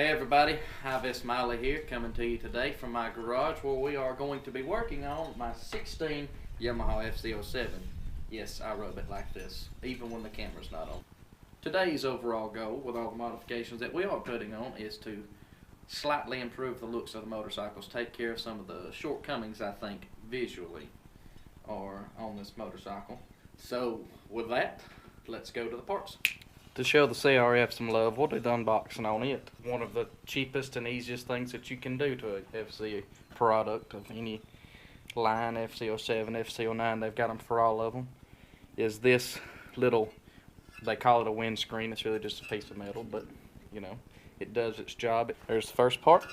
Hey everybody, Hi-Viz here, coming to you today from my garage where we are going to be working on my 16 Yamaha FZ-07. Yes, I rub it like this, even when the camera's not on. Today's overall goal with all the modifications that we are putting on is to slightly improve the looks of the motorcycles, take care of some of the shortcomings I think visually are on this motorcycle. So with that, let's go to the parts. To show the CRF some love, we'll do the unboxing on it. One of the cheapest and easiest things that you can do to a FZ product of any line, FZ-07, FZ-09, they've got them for all of them, is this little, they call it a windscreen. It's really just a piece of metal, but you know, it does its job. There's the first part.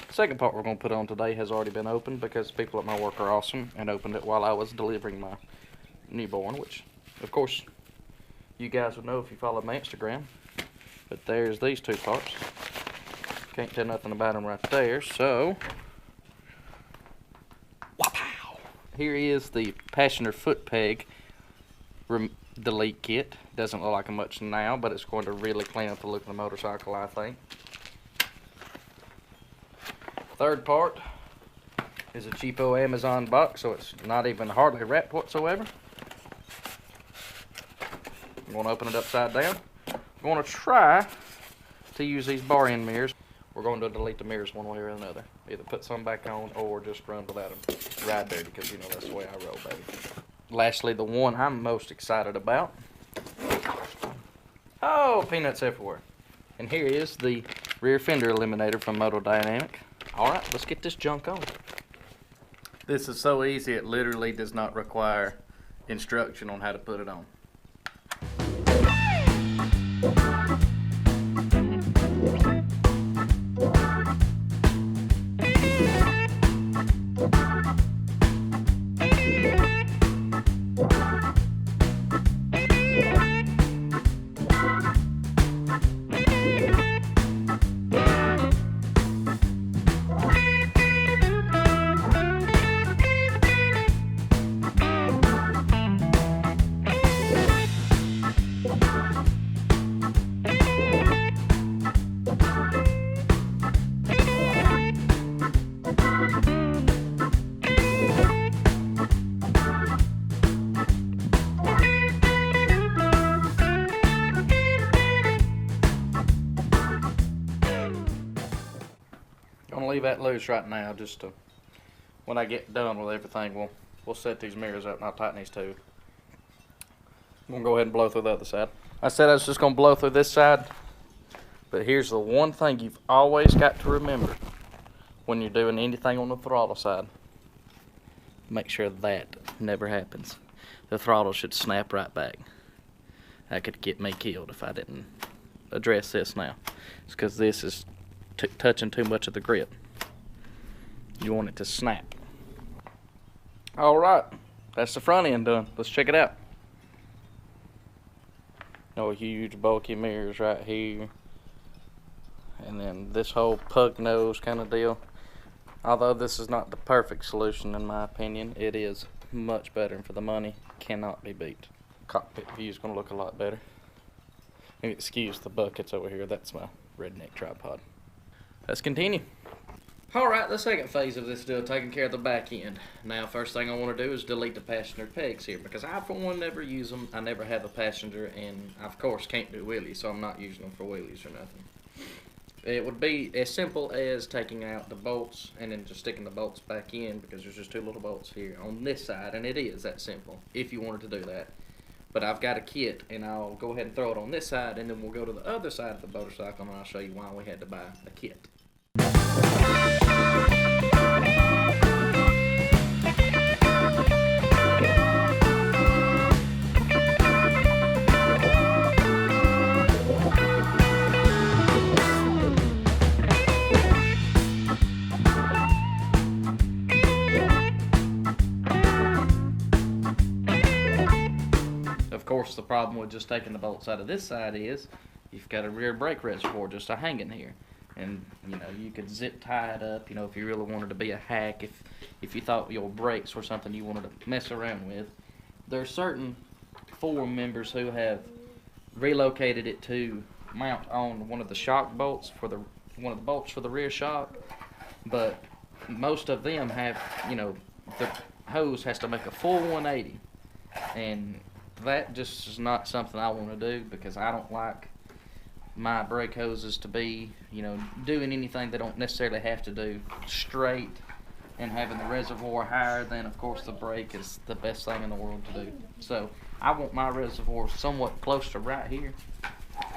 The second part we're going to put on today has already been opened because people at my work are awesome and opened it while I was delivering my newborn, which of course you guys would know if you followed my Instagram. But there's these two parts. Can't tell nothing about them right there. So, wow! Here is the passenger foot peg delete kit. Doesn't look like much now, but it's going to really clean up the look of the motorcycle, I think. Third part is a cheapo Amazon box, so it's not even hardly wrapped whatsoever. I'm going to open it upside down. I'm going to try to use these bar end mirrors. We're going to delete the mirrors one way or another. Either put some back on or just run without them. Ride dirty, because you know that's the way I roll, baby. Lastly, the one I'm most excited about. Oh, peanuts everywhere. And here is the rear fender eliminator from Moto Dynamic. Alright, let's get this junk on. This is so easy, it literally does not require instruction on how to put it on. I'm gonna leave that loose right now, just to, when I get done with everything, we'll set these mirrors up and I'll tighten these too. I'm gonna go ahead and blow through the other side. I said I was just gonna blow through this side, but here's the one thing you've always got to remember when you're doing anything on the throttle side. Make sure that never happens. The throttle should snap right back. That could get me killed if I didn't address this now. It's because this is touching too much of the grip. You want it to snap. Alright, that's the front end done. Let's check it out. No huge bulky mirrors right here. And then this whole pug nose kind of deal. Although this is not the perfect solution in my opinion, it is much better, and for the money, cannot be beat. Cockpit view is going to look a lot better. Excuse the buckets over here, that's my redneck tripod. Let's continue. Alright, the second phase of this deal, taking care of the back end. Now, first thing I want to do is delete the passenger pegs here, because I, for one, never use them. I never have a passenger, and I, of course, can't do wheelies, so I'm not using them for wheelies or nothing. It would be as simple as taking out the bolts and then just sticking the bolts back in, because there's just two little bolts here on this side, and it is that simple, if you wanted to do that. But I've got a kit, and I'll go ahead and throw it on this side, and then we'll go to the other side of the motorcycle, and I'll show you why we had to buy a kit. Of course, the problem with just taking the bolts out of this side is you've got a rear brake reservoir just hanging here. And you know, you could zip tie it up, you know, if you really wanted to be a hack, if you thought your brakes were something you wanted to mess around with. There are certain forum members who have relocated it to mount on one of the shock bolts for the one of the bolts for the rear shock, but most of them have, you know, the hose has to make a full 180, and that just is not something I want to do, because I don't like my brake hoses to be, you know, doing anything they don't necessarily have to do straight, and having the reservoir higher than, of course, the brake is the best thing in the world to do. So I want my reservoir somewhat close to right here,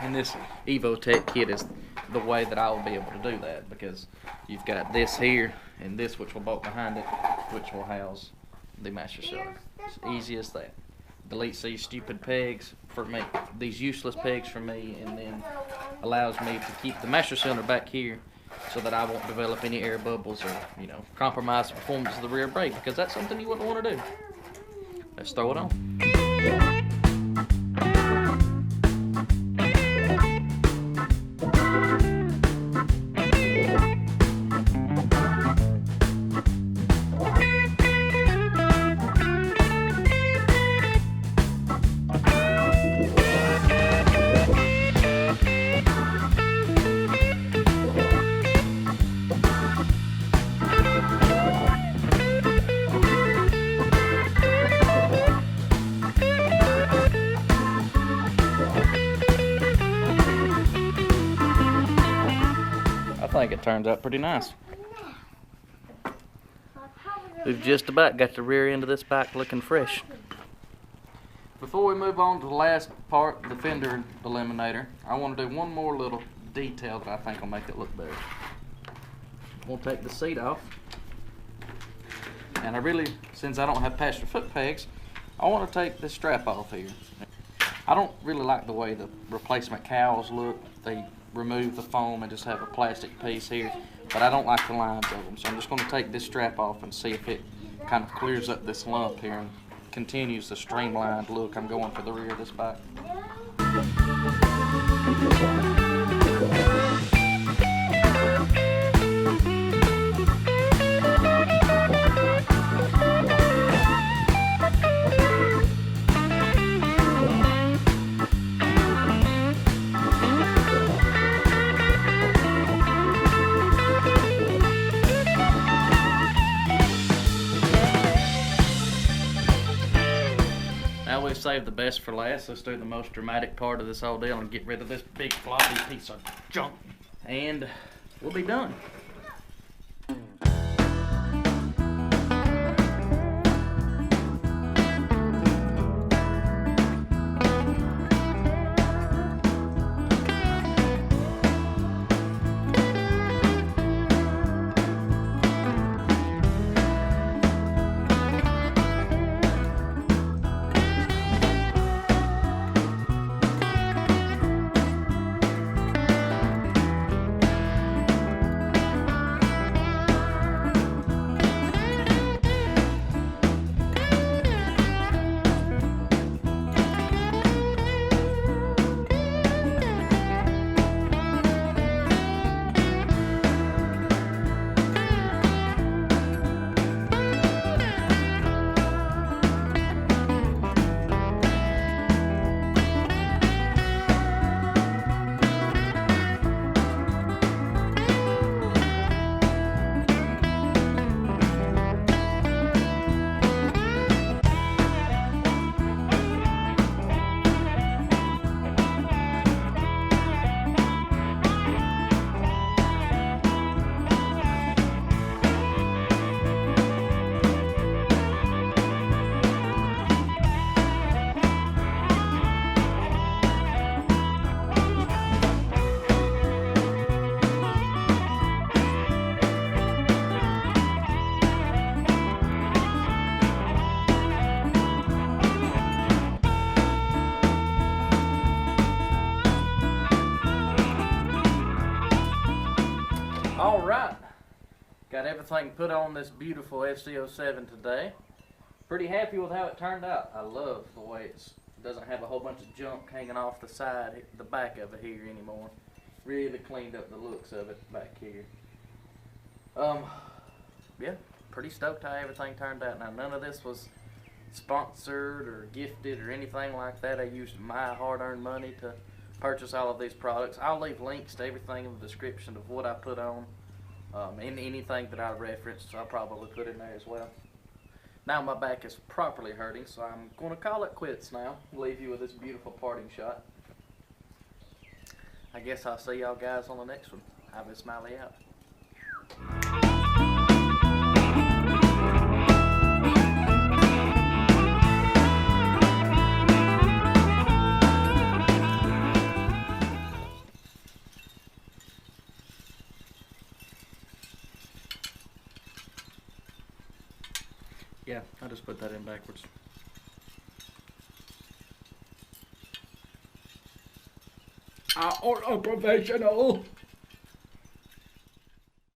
and this EvoTech kit is the way that I will be able to do that, because you've got this here and this, which will bolt behind it, which will house the master cylinder. It's easy as that. Deletes these stupid pegs for me, these useless pegs for me, and then allows me to keep the master cylinder back here so that I won't develop any air bubbles or, you know, compromise the performance of the rear brake, because that's something you wouldn't want to do. Let's throw it on. I think it turns out pretty nice. We've just about got the rear end of this bike looking fresh. Before we move on to the last part, the fender eliminator, I want to do one more little detail that I think will make it look better. We'll take the seat off, and I really, since I don't have passenger foot pegs, I want to take this strap off here. I don't really like the way the replacement cowls look. They remove the foam and just have a plastic piece here, but I don't like the lines of them, so I'm just going to take this strap off and see if it kind of clears up this lump here and continues the streamlined look I'm going for the rear of this bike. We've saved the best for last. Let's do the most dramatic part of this whole deal and get rid of this big floppy piece of junk, and we'll be done. Alright, got everything put on this beautiful FZ-07 today. Pretty happy with how it turned out. I love the way it doesn't have a whole bunch of junk hanging off the side, the back of it here anymore. Really cleaned up the looks of it back here. Yeah, pretty stoked how everything turned out. Now, none of this was sponsored or gifted or anything like that. I used my hard-earned money to purchase all of these products. I'll leave links to everything in the description of what I put on, and anything that I referenced, I'll probably put in there as well. Now my back is properly hurting, so I'm going to call it quits now. Leave you with this beautiful parting shot. I guess I'll see y'all guys on the next one. Hi-Viz Smiley out. Yeah, I just put that in backwards. Unprofessional.